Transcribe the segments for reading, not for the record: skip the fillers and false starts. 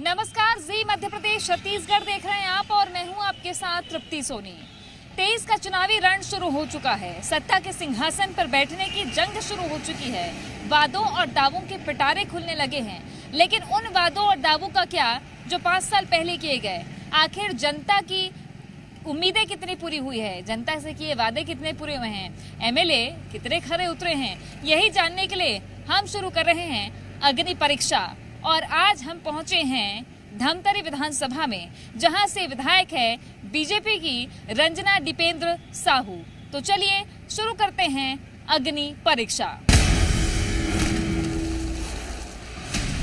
नमस्कार, जी मध्य प्रदेश छत्तीसगढ़ देख रहे हैं आप और मैं हूं आपके साथ तृप्ति सोनी। 23 का चुनावी रण शुरू हो चुका है। सत्ता के सिंहासन पर बैठने की जंग शुरू हो चुकी है। वादों और दावों के पिटारे खुलने लगे हैं, लेकिन उन वादों और दावों का क्या जो 5 साल पहले किए गए? आखिर जनता की उम्मीदें कितनी पूरी हुई है, जनता से किए वादे कितने पूरे हुए हैं, एमएलए कितने खरे उतरे हैं, यही जानने के लिए हम शुरू कर रहे हैं अग्नि परीक्षा। और आज हम पहुंचे हैं धमतरी विधानसभा में, जहां से विधायक है बीजेपी की रंजना दीपेंद्र साहू। तो चलिए शुरू करते हैं अग्नि परीक्षा।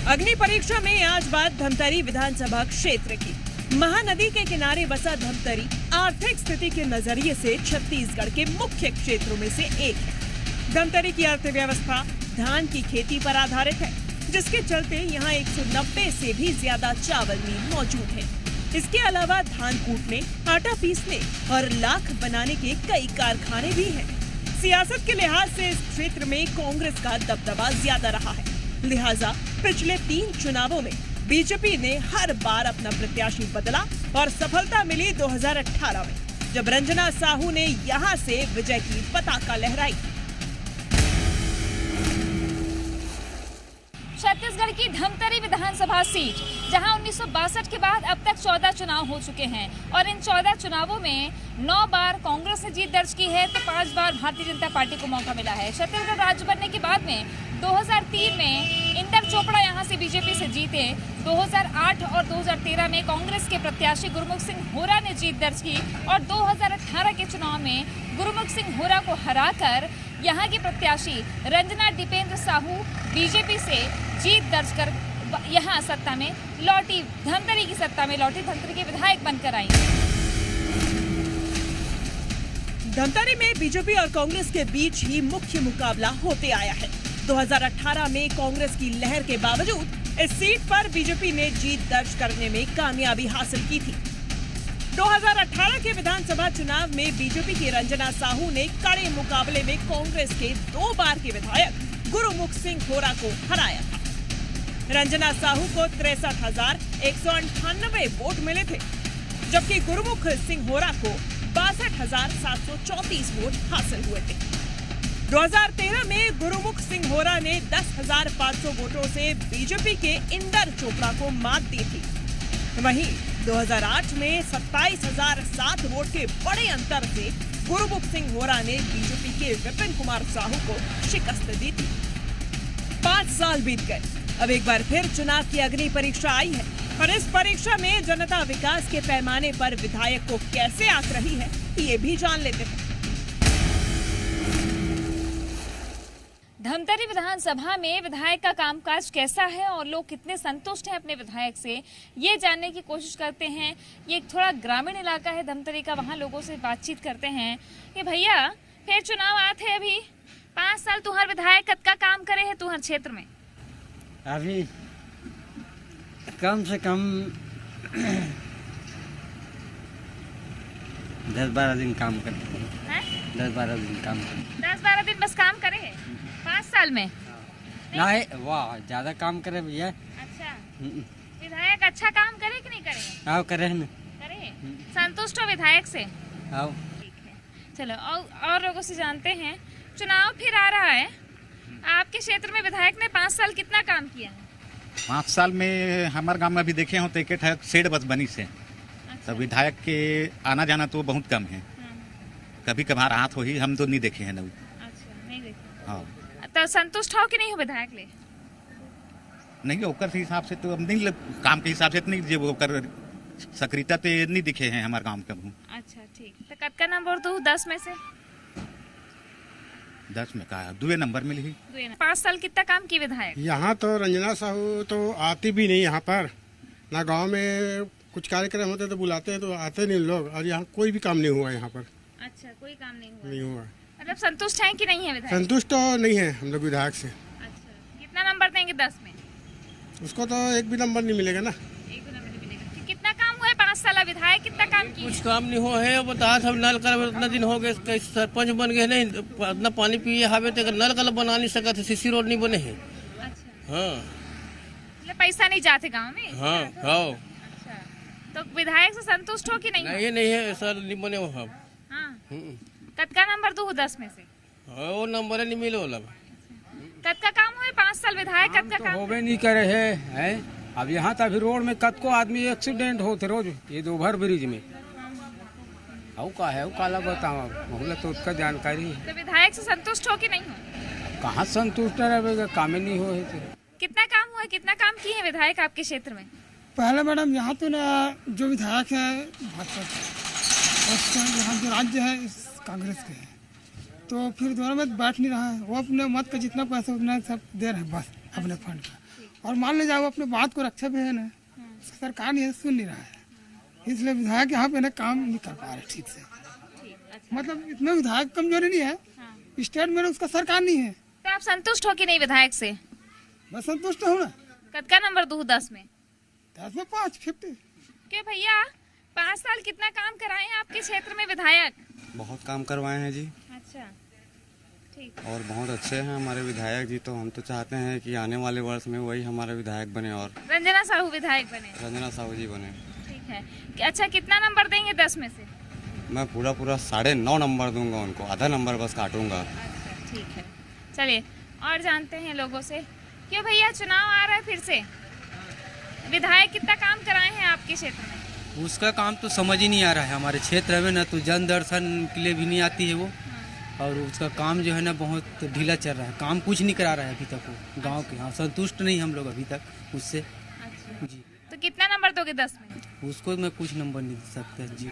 अग्नि परीक्षा में आज बात धमतरी विधानसभा क्षेत्र की। महानदी के किनारे बसा धमतरी आर्थिक स्थिति के नजरिए से छत्तीसगढ़ के मुख्य क्षेत्रों में से एक है। धमतरी की अर्थव्यवस्था धान की खेती पर आधारित है, जिसके चलते यहाँ 190 से भी ज्यादा चावल मिल मौजूद है। इसके अलावा धान कूटने, आटा पीसने और लाख बनाने के कई कारखाने भी हैं। सियासत के लिहाज से इस क्षेत्र में कांग्रेस का दबदबा ज्यादा रहा है, लिहाजा पिछले 3 चुनावों में बीजेपी ने हर बार अपना प्रत्याशी बदला और सफलता मिली 2018 में, जब रंजना साहू ने यहाँ से विजय की पताका लहराई। छत्तीसगढ़ की धमतरी विधानसभा सीट, जहां 1962 के बाद अब तक 14 चुनाव हो चुके हैं और इन 14 चुनावों में 9 बार कांग्रेस ने जीत दर्ज की है तो 5 बार भारतीय जनता पार्टी को मौका मिला है। छत्तीसगढ़ राज्य बनने के बाद में 2003 में इंदर चोपड़ा यहां से बीजेपी से जीते। 2008 और 2013 में कांग्रेस के प्रत्याशी गुरुमुख सिंह होरा ने जीत दर्ज की और 2018 के चुनाव में गुरुमुख सिंह होरा को हराकर यहाँ की प्रत्याशी रंजना दीपेंद्र साहू बीजेपी से जीत दर्ज कर यहाँ सत्ता में लौटी, धमतरी की सत्ता में लौटी, धमतरी के विधायक बनकर आई। धमतरी में बीजेपी और कांग्रेस के बीच ही मुख्य मुकाबला होते आया है। 2018 में कांग्रेस की लहर के बावजूद इस सीट पर बीजेपी ने जीत दर्ज करने में कामयाबी हासिल की थी। 2018 के विधानसभा चुनाव में बीजेपी की रंजना साहू ने कड़े मुकाबले में कांग्रेस के 2 बार के विधायक गुरुमुख सिंह होरा को हराया था। रंजना साहू को 63,198 वोट मिले थे, जबकि गुरुमुख सिंह होरा को 62,734 वोट हासिल हुए थे। 2013 में गुरुमुख सिंह होरा ने 10,500 वोटों से बीजेपी के इंदर चोपड़ा को मात दी थी। वहीं 2008 में 27,007 वोट के बड़े अंतर से गुरुमुख सिंह होरा ने बीजेपी के विपिन कुमार साहू को शिकस्त दी थी। 5 साल बीत गए, अब एक बार फिर चुनाव की अग्नि परीक्षा आई है और इस परीक्षा में जनता विकास के पैमाने पर विधायक को कैसे आंक रही है, ये भी जान लेते हैं। धमतरी विधानसभा में विधायक का कामकाज कैसा है और लोग कितने संतुष्ट हैं अपने विधायक से, ये जानने की कोशिश करते हैं। ये एक थोड़ा ग्रामीण इलाका है धमतरी का, वहाँ लोगों से बातचीत करते हैं कि भैया फिर चुनाव आते अभी 5 साल तुहार विधायक कतका काम करे है तुहार क्षेत्र में? अभी कम से कम 10-12 दिन काम करते हैं। 10-12 दिन काम करते। 10-12 दिन बस काम करे है 5 साल में? नहीं, वाह ज्यादा काम करे भैया। अच्छा, विधायक अच्छा काम करे कि नहीं करे? आओ करे न। करे? संतुष्ट हो विधायक से? आओ। ठीक है, चलो और लोगों से जानते हैं। चुनाव फिर आ रहा है, आपके क्षेत्र में विधायक ने 5 साल कितना काम किया है? 5 साल में हमारे गांव में अभी देखे हो तो एक शेड बस बनी से। अच्छा। तो विधायक के आना जाना तो बहुत कम है। कभी कभार हाथ हो ही, हम तो नहीं देखे हैं ना। अच्छा, नहीं देखे। हाँ, तो संतुष्ट हो कि नहीं हो विधायक ले? नहीं ओकर के हिसाब से तो अब नहीं, काम के हिसाब से तो नहीं, जो ओकर सक्रियता तो नहीं दिखे हैं हमारे गांव के। अच्छा ठीक, तो कतका नंबर दू 10 में से? 10 में कहा 2 नंबर मिली। 5 साल कितना काम की विधायक? यहाँ तो रंजना साहू तो आती भी नहीं यहाँ पर, ना गांव में कुछ कार्यक्रम होते तो बुलाते हैं तो आते नहीं लोग, और यहाँ कोई भी काम नहीं हुआ यहाँ पर। अच्छा, कोई काम नहीं हुआ? नहीं हुआ। मतलब संतुष्ट हैं कि नहीं है विधायक? संतुष्ट तो नहीं है हम लोग विधायक से। अच्छा, कितना नंबर देंगे 10 में? उसको तो एक भी नंबर नहीं मिलेगा ना। एक भी नंबर नहीं मिलेगा। कितना काम हुआ है 5 साल विधायक, कितना काम किया? कुछ काम नहीं हो है, बता सब नल कर इतना दिन हो गए, सरपंच बन गए नहीं, इतना पानी पिए हवे तो नल कल बना नहीं सका थे, सीसी रोड नहीं बने हैं। अच्छा, हाँ, मतलब पैसा नहीं जाते गांव में? हाँ हाँ अच्छा, तो विधायक से संतुष्ट हो कि नहीं? नहीं है सर, नहीं बने हो हम। हाँ, कतका नंबर दू 10 में से? हाँ, वो नंबर नहीं मिले वाला। कतका काम हुए 5 साल विधायक, कतका काम होबे नहीं करे है। अब यहाँ तक रोड में कत को आदमी एक्सीडेंट होते रोज, ये दो ओवर ब्रिज में औ का है, काला बताओ, हमला तो उसका जानकारी है। तो विधायक से संतुष्ट हो कि नहीं हो? कहाँ संतुष्ट रहेगा, काम ही नहीं हो। कितना काम हुआ, कितना काम किए हैं विधायक आपके क्षेत्र में? पहले मैडम यहाँ तो ना जो विधायक है भाजपा के, और यहाँ जो राज्य है इस कांग्रेस के है, तो फिर दोनों में बैठ नहीं रहा है। वो अपने मत का जितना पैसा उतना सब दे रहे हैं बस अपने फंड का, और मान ले जाओ अपने बात को रक्षा भी है ना, सरकार नहीं है, सुन नहीं रहा है, इसलिए विधायक यहाँ पे ना काम नहीं कर पा रहे ठीक से। मतलब इतना विधायक कमजोरी नहीं है, स्टेट में उसका सरकार नहीं है। तो आप संतुष्ट हो कि नहीं विधायक से? मैं संतुष्ट हूँ ना। कतका नंबर दू 10 में? 10 में 5, 50। क्यों भैया, 5 साल कितना काम कराए हैं आपके क्षेत्र में विधायक? बहुत काम करवाए हैं जी, अच्छा, ठीक। और बहुत अच्छे हैं हमारे विधायक जी। तो हम तो चाहते हैं कि आने वाले वर्ष में वही हमारे विधायक बने और रंजना साहू विधायक बने। रंजना साहू जी बने। ठीक है, अच्छा कितना नंबर देंगे 10 में से? मैं पूरा 9.5 नंबर दूंगा उनको, आधा नंबर बस काटूंगा। अच्छा, ठीक है, चलिए और जानते हैं लोगों से। क्यों भैया, चुनाव आ रहा है फिर से, विधायक कितना काम कराए हैं आपके क्षेत्र में? उसका काम तो समझ ही नहीं आ रहा है हमारे क्षेत्र में, ना तो जन दर्शन के लिए भी नहीं आती है वो, और उसका काम जो है ना बहुत ढीला चल रहा है, काम कुछ नहीं करा रहा है अभी तक वो गांव के। हाँ, संतुष्ट नहीं हम लोग अभी तक उससे। अच्छा, जी, तो कितना नंबर दोगे 10 में? उसको मैं कुछ नंबर नहीं दे सकता जी।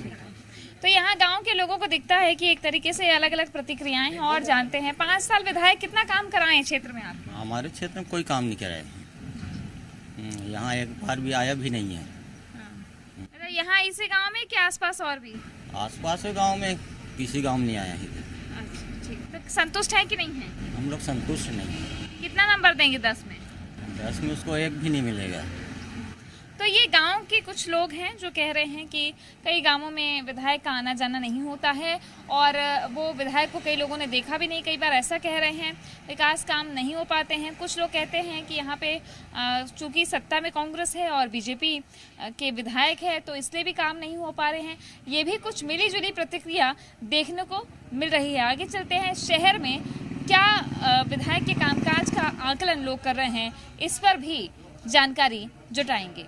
तो यहाँ गांव के लोगों को दिखता है कि एक तरीके से अलग अलग प्रतिक्रियाएं हैं, और जानते हैं 5 साल विधायक कितना काम कराए हैं क्षेत्र में आप? हमारे क्षेत्र में कोई काम नहीं कराया, यहाँ एक बार भी आया भी नहीं है। मतलब यहाँ इसी गांव में कि आसपास और भी? आसपास के गांव में किसी गांव में नहीं आया है। अच्छा, ठीक। तो संतुष्ट है कि नहीं है? हम लोग संतुष्ट नहीं हैं। कितना नंबर देंगे 10 में? 10 में उसको एक भी नहीं मिलेगा। तो ये गांव के कुछ लोग हैं जो कह रहे हैं कि कई गांवों में विधायक का आना जाना नहीं होता है, और वो विधायक को कई लोगों ने देखा भी नहीं, कई बार ऐसा कह रहे हैं, विकास काम नहीं हो पाते हैं। कुछ लोग कहते हैं कि यहाँ पे चूंकि सत्ता में कांग्रेस है और बीजेपी के विधायक है तो इसलिए भी काम नहीं हो पा रहे हैं। ये भी कुछ मिली जुली प्रतिक्रिया देखने को मिल रही है। आगे चलते हैं, शहर में क्या विधायक के कामकाज का आकलन लोग कर रहे हैं, इस पर भी जानकारी जुटाएंगे।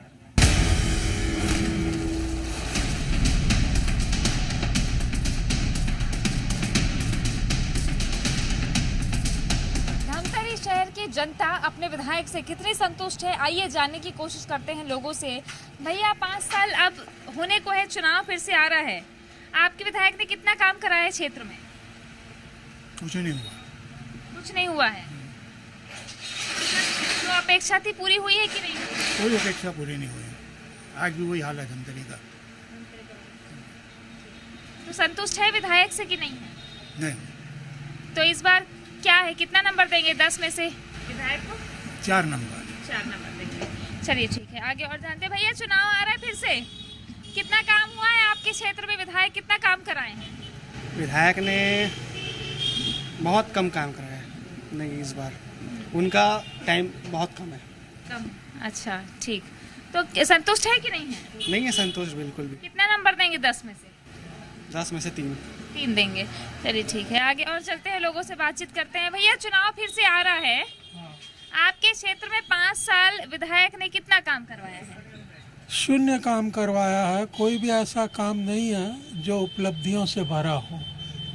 धमतरी शहर की जनता अपने विधायक से कितनी संतुष्ट है, आइए जानने की कोशिश करते हैं लोगों से। भैया, 5 साल अब होने को है, चुनाव फिर से आ रहा है, आपके विधायक ने कितना काम कराया है क्षेत्र में? कुछ नहीं हुआ। कुछ नहीं हुआ है। जो अपेक्षा थी पूरी हुई है कि नहीं? कोई अपेक्षा पूरी नहीं हुई, आज भी वही हाल है धमतरी का। तो संतुष्ट है विधायक से कि नहीं है? नहीं। तो इस बार क्या है, कितना नंबर देंगे 10 में से विधायक को? 4 नंबर। 4 नंबर देंगे। चलिए ठीक है, आगे और जानते हैं। भैया, चुनाव आ रहा है फिर से, कितना काम हुआ है आपके क्षेत्र में, विधायक कितना काम कराए हैं? विधायक ने बहुत कम काम कराया है, नहीं इस बार उनका टाइम बहुत कम है। कम? अच्छा, ठीक। तो संतुष्ट है कि नहीं है? नहीं है संतोष बिल्कुल भी। कितना नंबर देंगे 10 में से? 10 में से 3। 3 देंगे। चलिए ठीक है, आगे और चलते हैं, लोगों से बातचीत करते हैं। भैया, चुनाव फिर से आ रहा है, आपके क्षेत्र में 5 साल विधायक ने कितना काम करवाया है? 0 काम करवाया है। कोई भी ऐसा काम नहीं है जो उपलब्धियों से भरा हो।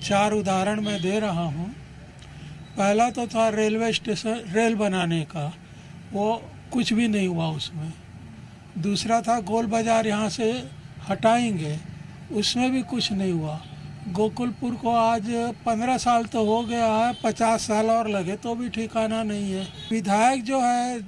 4 उदाहरण मैं दे रहा हूँ। पहला तो था रेलवे स्टेशन, रेल बनाने का, वो कुछ भी नहीं हुआ उसमें। दूसरा था गोल बाजार यहाँ से हटाएंगे, उसमें भी कुछ नहीं हुआ। गोकुलपुर को आज 15 साल तो हो गया है, 50 साल और लगे तो भी ठिकाना नहीं है। विधायक जो है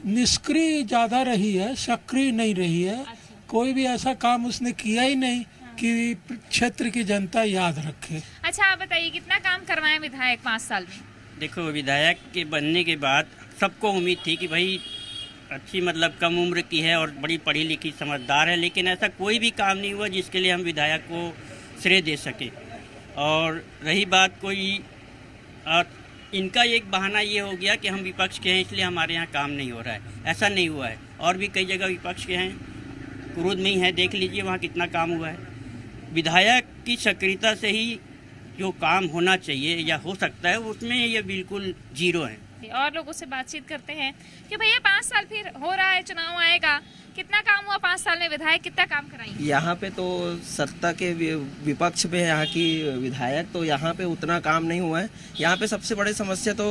निष्क्रिय ज़्यादा रही है, सक्रिय नहीं रही है। कोई भी ऐसा काम उसने किया ही नहीं कि क्षेत्र की जनता याद रखे। अच्छा, आप बताइए कितना काम करवाए विधायक 5 साल में? देखो, विधायक के बनने के बाद सबको उम्मीद थी कि भाई अच्छी, मतलब कम उम्र की है और बड़ी पढ़ी लिखी समझदार है, लेकिन ऐसा कोई भी काम नहीं हुआ जिसके लिए हम विधायक को श्रेय दे सके। और रही बात कोई इनका एक बहाना ये हो गया कि हम विपक्ष के हैं इसलिए हमारे यहाँ काम नहीं हो रहा है। ऐसा नहीं हुआ है, और भी कई जगह विपक्ष के हैं, क्रोध में ही है, देख लीजिए वहाँ कितना काम हुआ है। विधायक की सक्रियता से ही जो काम होना चाहिए या हो सकता है उसमें ये बिल्कुल जीरो है। और लोगों से बातचीत करते हैं कि भैया 5 साल फिर हो रहा है, चुनाव आएगा, कितना काम हुआ 5 साल में, विधायक कितना काम कराएंगे? यहाँ पे तो सत्ता के विपक्ष पे है यहाँ की विधायक, तो यहाँ पे उतना काम नहीं हुआ है। यहाँ पे सबसे बड़ी समस्या तो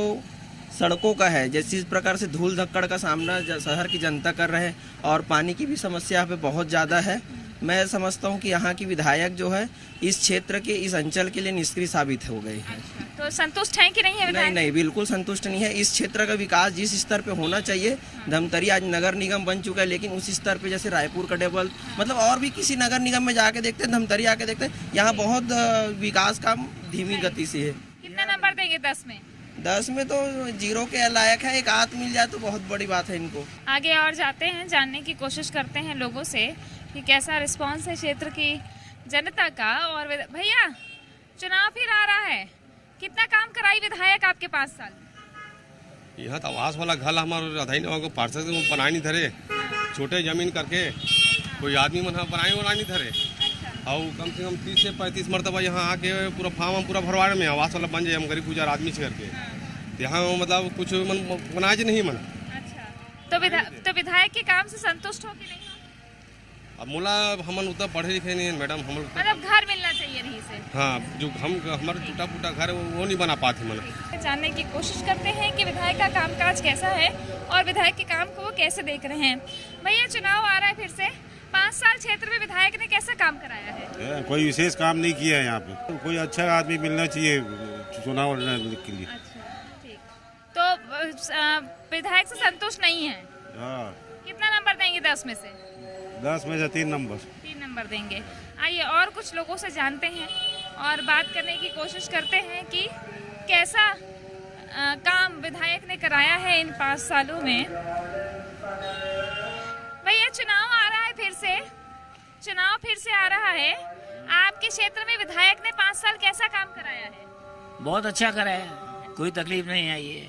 सड़कों का है, जिस प्रकार से धूल धक्कड़ का सामना शहर की जनता कर रहे हैं, और पानी की भी समस्या यहाँ पे बहुत ज़्यादा है। मैं समझता हूँ कि यहाँ की विधायक जो है इस क्षेत्र के, इस अंचल के लिए निष्क्रिय साबित हो गई है। तो संतुष्ट हैं कि नहीं है विधायक? नहीं, बिल्कुल संतुष्ट नहीं है। इस क्षेत्र का विकास जिस स्तर पे होना चाहिए, धमतरी आज नगर निगम बन चुका है, लेकिन उस स्तर पे जैसे रायपुर का डेवलप, मतलब और भी किसी नगर निगम में जाके देखते हैं, धमतरी आके देखते हैं, यहाँ बहुत विकास काम धीमी गति से है। कितना नंबर देंगे 10 में? 10 में तो 0 के लायक है, एक आध मिल जाए तो बहुत बड़ी बात है इनको। आगे और जाते हैं, जानने की कोशिश करते हैं लोगों से कि कैसा रिस्पांस है क्षेत्र की जनता का। और भैया चुनाव फिर आ रहा है, कितना काम कराई विधायक आपके 5 साल? यहाँ तो आवास वाला घर हमारे अधीन को पार्षद बनाए नहीं धरे, छोटे जमीन करके कोई आदमी मन बनाए नहीं धरे, और कम से कम 30 से 35 मरतबा यहाँ आके पूरा फार्म पूरा भरवाड़ में आवास वाला बन जाए, हम गरीब गुजार आदमी से करके यहाँ मतलब कुछ मन बनाए नहीं मन। अच्छा, तो विधायक के काम से संतुष्ट हो कि नहीं? अब मोला हमन उतना पढ़े लिखे नहीं है मैडम, हम मतलब घर मिलना चाहिए नहीं से। हाँ, जो हम हमारा टूटा फूटा घर वो नहीं बना पाते मन। जानने की कोशिश करते हैं कि विधायक का कामकाज कैसा है और विधायक के काम को वो कैसे देख रहे हैं। भैया चुनाव आ रहा है फिर से, 5 साल क्षेत्र में विधायक ने कैसा काम कराया है? कोई विशेष काम नहीं किया है यहाँ पे, कोई अच्छा आदमी मिलना चाहिए चुनाव लड़ने के लिए। अच्छा, ठीक। तो विधायक से संतुष्ट नहीं है? हाँ। कितना नंबर देंगे 10 में से? 10 में से 3 नंबर। 3 नंबर देंगे। आइए और कुछ लोगों से जानते हैं और बात करने की कोशिश करते हैं कि कैसा काम विधायक ने कराया है इन 5 सालों में। भैया चुनाव आ रहा है फिर से, चुनाव फिर से आ रहा है, आपके क्षेत्र में विधायक ने 5 साल कैसा काम कराया है? बहुत अच्छा कराया, कोई तकलीफ नहीं आई है।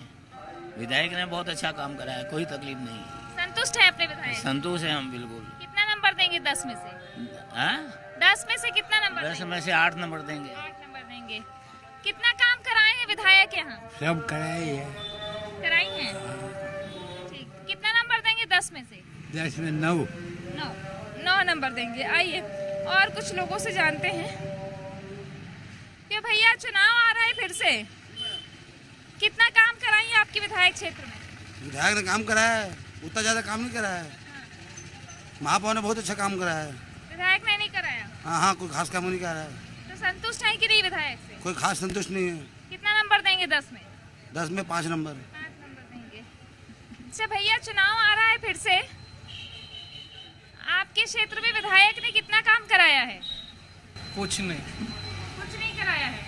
विधायक ने बहुत अच्छा काम कराया, कोई तकलीफ नहीं। संतुष्ट है अपने विधायक? संतुष्ट है हम बिल्कुल। कितना नंबर देंगे 10 में से? 10 में से कितना नंबर? 10 में से 8 नंबर देंगे। 8 नंबर देंगे। कितना काम कराए हैं विधायक यहाँ? सब कराई है। कराई है, ठीक। कितना नंबर देंगे 10 में से? 10 में 9 नंबर देंगे। आइए और कुछ लोगों से जानते हैं कि भैया चुनाव आ रहा है फिर से, कितना काम कराई आपके विधायक क्षेत्र में? विधायक ने काम कराया है, उतना ज्यादा काम नहीं कराया है। महापौर ने बहुत अच्छा काम कराया है। विधायक ने नहीं कराया? हाँ, कोई खास काम नहीं कराया है। तो संतुष्ट है कि नहीं विधायक से? कोई खास संतुष्ट नहीं है। कितना नंबर देंगे 10 में? 10 में 5 नंबर। 5 नंबर देंगे। अच्छा भैया चुनाव आ रहा है फिर से, आपके क्षेत्र में विधायक ने कितना काम कराया है? कुछ नहीं कराया है।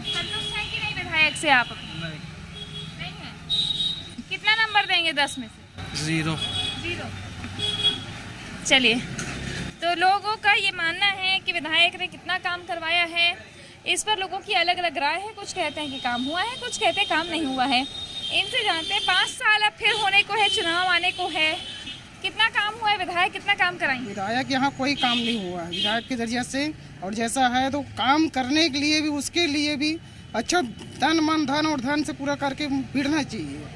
संतुष्ट है कि नहीं विधायक से आप? नहीं है। कितना नंबर देंगे 10 में से? 0। चलिए, तो लोगों का ये मानना है कि विधायक ने कितना काम करवाया है, इस पर लोगों की अलग अलग राय है। कुछ कहते हैं कि काम हुआ है, कुछ कहते हैं काम नहीं हुआ है। इनसे जानते हैं, 5 साल अब फिर होने को है, चुनाव आने को है, कितना काम हुआ है, विधायक कितना काम कराएंगे? विधायक यहाँ कोई काम नहीं हुआ है विधायक के जरिए से, और जैसा है तो काम करने के लिए भी, उसके लिए भी अच्छा तन मन धन और धन से पूरा करके भिड़ना चाहिए।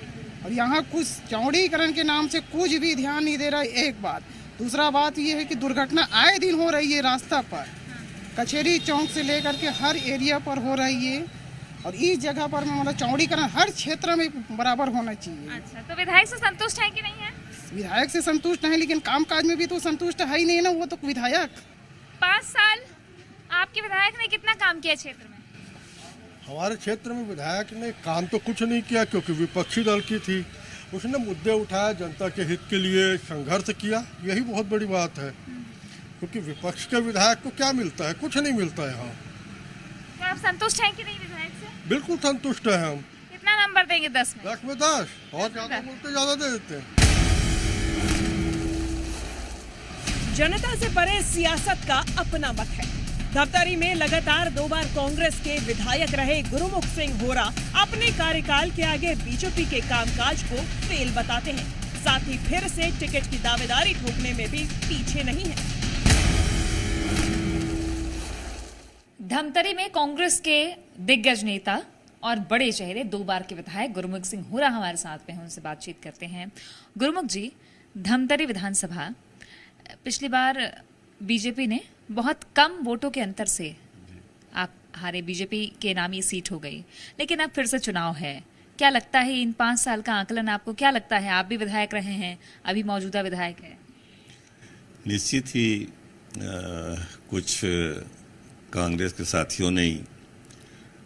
और यहाँ कुछ चौड़ीकरण के नाम से कुछ भी ध्यान नहीं दे रहा है, एक बात। दूसरा बात ये है कि दुर्घटना आए दिन हो रही है रास्ता पर, कचहरी चौक से लेकर के हर एरिया पर हो रही है, और इस जगह पर मतलब चौड़ीकरण हर क्षेत्र में बराबर होना चाहिए। अच्छा, तो विधायक से संतुष्ट है कि नहीं है? विधायक से संतुष्ट है, लेकिन कामकाज में भी तो संतुष्ट है ही नहीं ना, वो तो विधायक। 5 साल आपके विधायक ने कितना काम किया क्षेत्र में? हमारे क्षेत्र में विधायक ने काम तो कुछ नहीं किया, क्योंकि विपक्षी दल की थी। उसने मुद्दे उठाए, जनता के हित के लिए संघर्ष किया, यही बहुत बड़ी बात है। क्योंकि विपक्ष के विधायक को क्या मिलता है? कुछ नहीं मिलता है यहाँ। तो आप संतुष्ट हैं कि नहीं विधायक से? बिल्कुल संतुष्ट है हम। कितना नंबर देंगे 10 में? 10 में 10, और ज्यादा बोलते ज्यादा दे देते हैं। जनता से परे सियासत का अपना मत है। धमतरी में लगातार 2 बार कांग्रेस के विधायक रहे गुरुमुख सिंह होरा अपने कार्यकाल के आगे बीजेपी के कामकाज को फेल बताते हैं। साथ ही फिर से टिकट की दावेदारी ठोकने में भी पीछे नहीं है। धमतरी में कांग्रेस के दिग्गज नेता और बड़े चेहरे 2 बार के विधायक गुरुमुख सिंह होरा हमारे साथ में हैं, उनसे बातचीत करते हैं। गुरुमुख जी, धमतरी विधानसभा पिछली बार बीजेपी ने बहुत कम वोटों के अंतर से आप हारे, बीजेपी के नाम ये सीट हो गई, लेकिन अब फिर से चुनाव है। क्या लगता है इन 5 साल का आकलन आपको क्या लगता है? आप भी विधायक रहे हैं, अभी मौजूदा विधायक है। निश्चित ही कुछ कांग्रेस के साथियों ने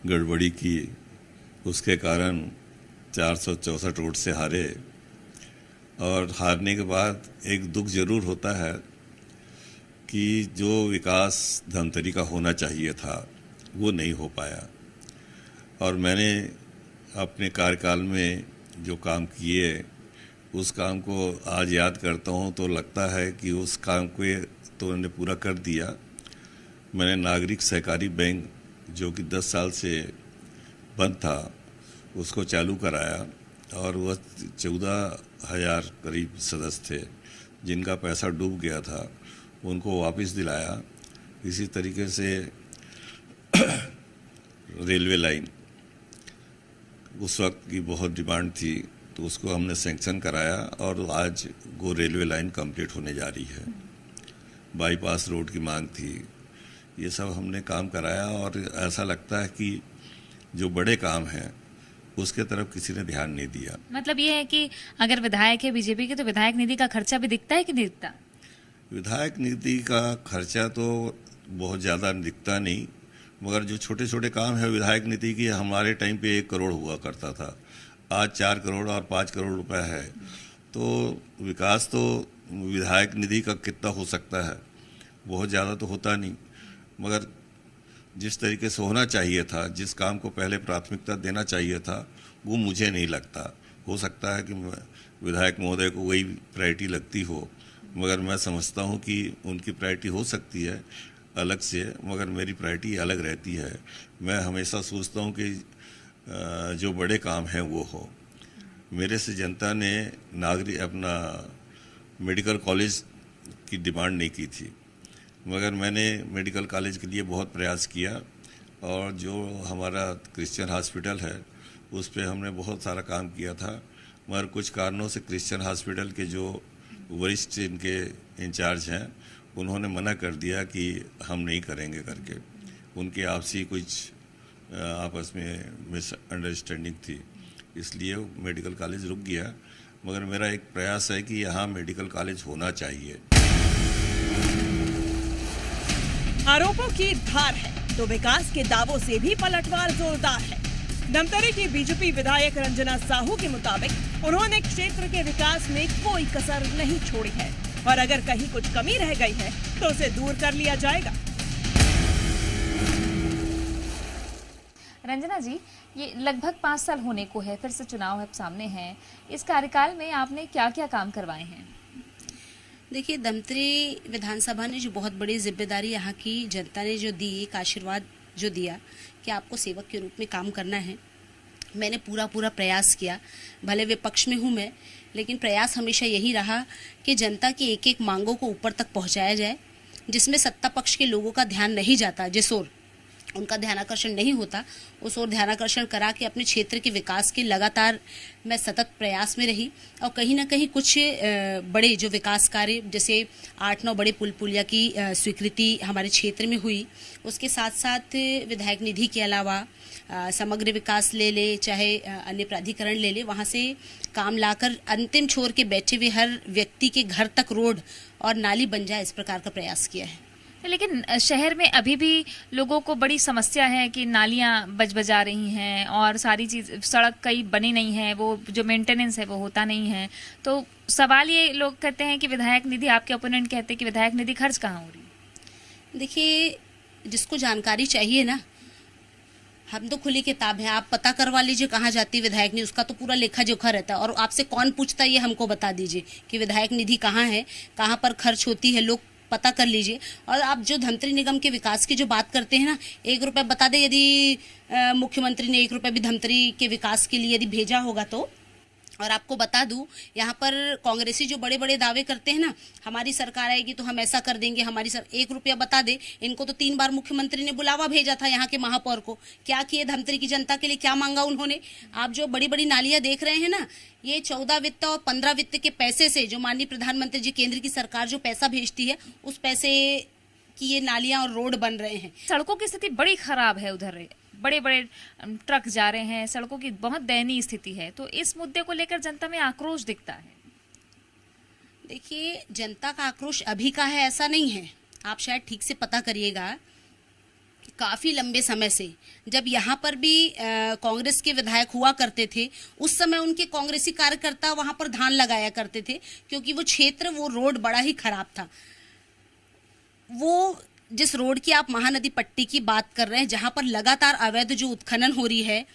गड़बड़ी की, उसके कारण 464 वोट से हारे। और हारने के बाद एक दुख जरूर होता है कि जो विकास धमतरी का होना चाहिए था वो नहीं हो पाया। और मैंने अपने कार्यकाल में जो काम किए उस काम को आज याद करता हूँ तो लगता है कि उस काम को तो मैंने पूरा कर दिया। मैंने नागरिक सहकारी बैंक जो कि 10 साल से बंद था उसको चालू कराया और वह 14,000 करीब सदस्य थे जिनका पैसा डूब गया था, उनको वापस दिलाया। इसी तरीके से रेलवे लाइन उस वक्त की बहुत डिमांड थी तो उसको हमने सैंक्शन कराया और आज वो रेलवे लाइन कंप्लीट होने जा रही है। बाईपास रोड की मांग थी, ये सब हमने काम कराया और ऐसा लगता है कि जो बड़े काम हैं उसके तरफ किसी ने ध्यान नहीं दिया। मतलब ये है कि अगर विधायक है बीजेपी के तो विधायक निधि का खर्चा भी दिखता है कि नहीं दिखता? विधायक निधि का खर्चा तो बहुत ज़्यादा दिखता नहीं, मगर जो छोटे छोटे काम है विधायक निधि की, हमारे टाइम पे 1 करोड़ हुआ करता था, आज 4 करोड़ और 5 करोड़ रुपए है। तो विकास तो विधायक निधि का कितना हो सकता है, बहुत ज़्यादा तो होता नहीं, मगर जिस तरीके से होना चाहिए था, जिस काम को पहले प्राथमिकता देना चाहिए था, वो मुझे नहीं लगता। हो सकता है कि विधायक महोदय को वही प्रायोरिटी लगती हो, मगर मैं समझता हूँ कि उनकी प्रायोरिटी हो सकती है अलग से, मगर मेरी प्रायोरिटी अलग रहती है। मैं हमेशा सोचता हूँ कि जो बड़े काम हैं वो हो। मेरे से जनता ने अपना मेडिकल कॉलेज की डिमांड नहीं की थी, मगर मैंने मेडिकल कॉलेज के लिए बहुत प्रयास किया और जो हमारा क्रिश्चियन हॉस्पिटल है उस पे हमने बहुत सारा काम किया था, मगर कुछ कारणों से क्रिश्चियन हॉस्पिटल के जो वरिष्ठ इनके इंचार्ज हैं उन्होंने मना कर दिया कि हम नहीं करेंगे करके। उनके आपसी कुछ आपस में मिसअंडरस्टैंडिंग थी, इसलिए मेडिकल कॉलेज रुक गया। मगर मेरा एक प्रयास है कि यहाँ मेडिकल कॉलेज होना चाहिए। आरोपों की धार है तो विकास के दावों से भी पलटवार जोरदार है। धमतरी की बीजेपी विधायक रंजना साहू के मुताबिक उन्होंने क्षेत्र के विकास में कोई कसर नहीं छोड़ी है और अगर कहीं कुछ कमी रह गई है तो उसे दूर कर लिया जाएगा। रंजना जी, ये लगभग 5 साल होने को है, फिर से चुनाव अब सामने हैं। इस कार्यकाल में आपने क्या क्या काम करवाए हैं? देखिए, धमतरी विधानसभा ने जो बहुत बड़ी जिम्मेदारी यहाँ की जनता ने जो दी, एक आशीर्वाद जो दिया कि आपको सेवक के रूप में काम करना है, मैंने पूरा प्रयास किया। भले विपक्ष में हूँ मैं, लेकिन प्रयास हमेशा यही रहा कि जनता की एक एक मांगों को ऊपर तक पहुँचाया जाए, जिसमें सत्ता पक्ष के लोगों का ध्यान नहीं जाता, जिस ओर उनका ध्यानाकर्षण नहीं होता, उस ओर ध्यानाकर्षण करा के अपने क्षेत्र के विकास के लगातार मैं सतत प्रयास में रही। और कहीं ना कहीं कुछ बड़े जो विकास कार्य, जैसे 8-9 बड़े पुल पुलिया की स्वीकृति हमारे क्षेत्र में हुई, उसके साथ साथ विधायक निधि के अलावा समग्र विकास ले ले, चाहे अन्य प्राधिकरण ले ले, वहाँ से काम लाकर अंतिम छोर के बैठे हुए हर व्यक्ति के घर तक रोड और नाली बन जाए, इस प्रकार का प्रयास किया है। लेकिन शहर में अभी भी लोगों को बड़ी समस्या है कि नालियां बजा रही हैं और सारी चीज, सड़क कई बनी नहीं है, वो जो मेंटेनेंस है वो होता नहीं है। तो सवाल ये लोग कहते हैं कि विधायक निधि, आपके ओपोनेंट कहते हैं कि विधायक निधि खर्च कहाँ हो रही? देखिए, जिसको जानकारी चाहिए ना, हम तो खुली किताब है, आप पता करवा लीजिए कहाँ जाती है विधायक निधि, उसका तो पूरा लेखा जोखा रहता है। और आपसे कौन पूछता है ये हमको बता दीजिए कि विधायक निधि कहाँ है, कहाँ पर खर्च होती है, लोग पता कर लीजिए। और आप जो धमतरी निगम के विकास की जो बात करते हैं ना, 1 रुपया बता दें, यदि मुख्यमंत्री ने 1 रुपया भी धमतरी के विकास के लिए यदि भेजा होगा तो। और आपको बता दूं, यहाँ पर कांग्रेसी जो बड़े बड़े दावे करते हैं ना, हमारी सरकार आएगी तो हम ऐसा कर देंगे, 1 रुपया बता दे, इनको तो 3 बार मुख्यमंत्री ने बुलावा भेजा था यहाँ के महापौर को। क्या किए धमतरी की जनता के लिए, क्या मांगा उन्होंने? आप जो बड़ी बड़ी नालियां देख रहे हैं ना, ये 14 वित्त और 15 वित्त के पैसे से, जो माननीय प्रधानमंत्री जी, केंद्र की सरकार जो पैसा भेजती है, उस पैसे की ये नालियां और रोड बन रहे हैं। सड़कों की स्थिति बड़ी खराब है, उधर बड़े बड़े ट्रक जा रहे हैं, सड़कों की बहुत दयनीय स्थिति है। तो इस मुद्दे को लेकर जनता में आक्रोश दिखता है। देखिए, जनता का आक्रोश अभी का है ऐसा नहीं है। आप शायद ठीक से पता करिएगा, काफी लंबे समय से जब यहाँ पर भी कांग्रेस के विधायक हुआ करते थे, उस समय उनके कांग्रेसी कार्यकर्ता वहां पर धान लगाया करते थे, क्योंकि वो क्षेत्र, वो रोड बड़ा ही खराब था। वो जिस रोड की आप महानदी पट्टी की बात कर रहे हैं, जहां पर लगातार अवैध जो उत्खनन हो रही है,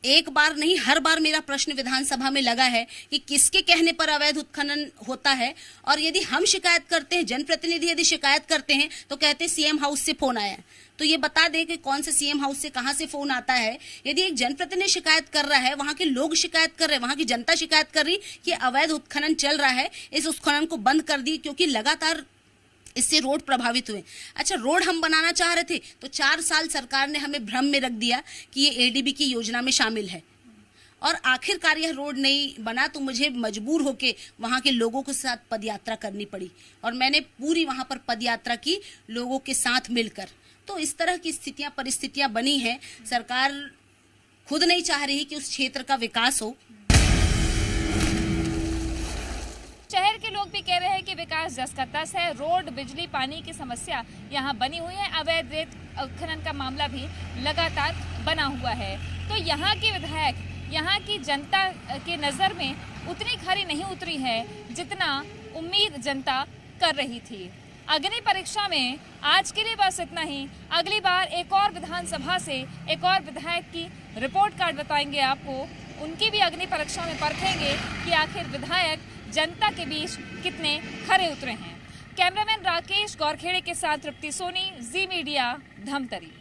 एक बार नहीं हर बार मेरा प्रश्न विधानसभा में लगा है कि किसके कहने पर अवैध उत्खनन होता है। और यदि हम शिकायत करते हैं, जनप्रतिनिधि यदि शिकायत करते हैं, तो कहते हैं सीएम हाउस से फोन आया। तो ये बता दे कि कौन से सीएम हाउस से कहां से फोन आता है। यदि एक जनप्रतिनिधि शिकायत कर रहा है, वहां के लोग शिकायत कर रहे हैं, वहां की जनता शिकायत कर रही कि अवैध उत्खनन चल रहा है, इस उत्खनन को बंद कर दी, क्योंकि लगातार इससे रोड प्रभावित हुए। अच्छा, रोड हम बनाना चाह रहे थे तो 4 साल सरकार ने हमें भ्रम में रख दिया कि ये एडीबी की योजना में शामिल है, और आखिरकार यह रोड नहीं बना, तो मुझे मजबूर होके वहां के लोगों के साथ पदयात्रा करनी पड़ी। और मैंने पूरी वहां पर पदयात्रा की लोगों के साथ मिलकर। तो इस तरह की स्थितियां, परिस्थितियां बनी हैं। सरकार खुद नहीं चाह रही कि उस क्षेत्र का विकास हो। शहर के लोग भी कह रहे हैं कि विकास जस का तस है। रोड, बिजली, पानी की समस्या यहाँ बनी हुई है। अवैध रेत उत्खनन का मामला भी लगातार बना हुआ है। तो यहाँ के विधायक, यहाँ की जनता के नज़र में उतनी खरी नहीं उतरी है जितना उम्मीद जनता कर रही थी। अग्नि परीक्षा में आज के लिए बस इतना ही। अगली बार एक और विधानसभा से एक और विधायक की रिपोर्ट कार्ड बताएंगे आपको। उनकी भी अग्नि परीक्षा में परखेंगे कि आखिर विधायक जनता के बीच कितने खरे उतरे हैं। कैमरामैन राकेश गौरखेड़े के साथ तृप्ति सोनी, जी मीडिया, धमतरी।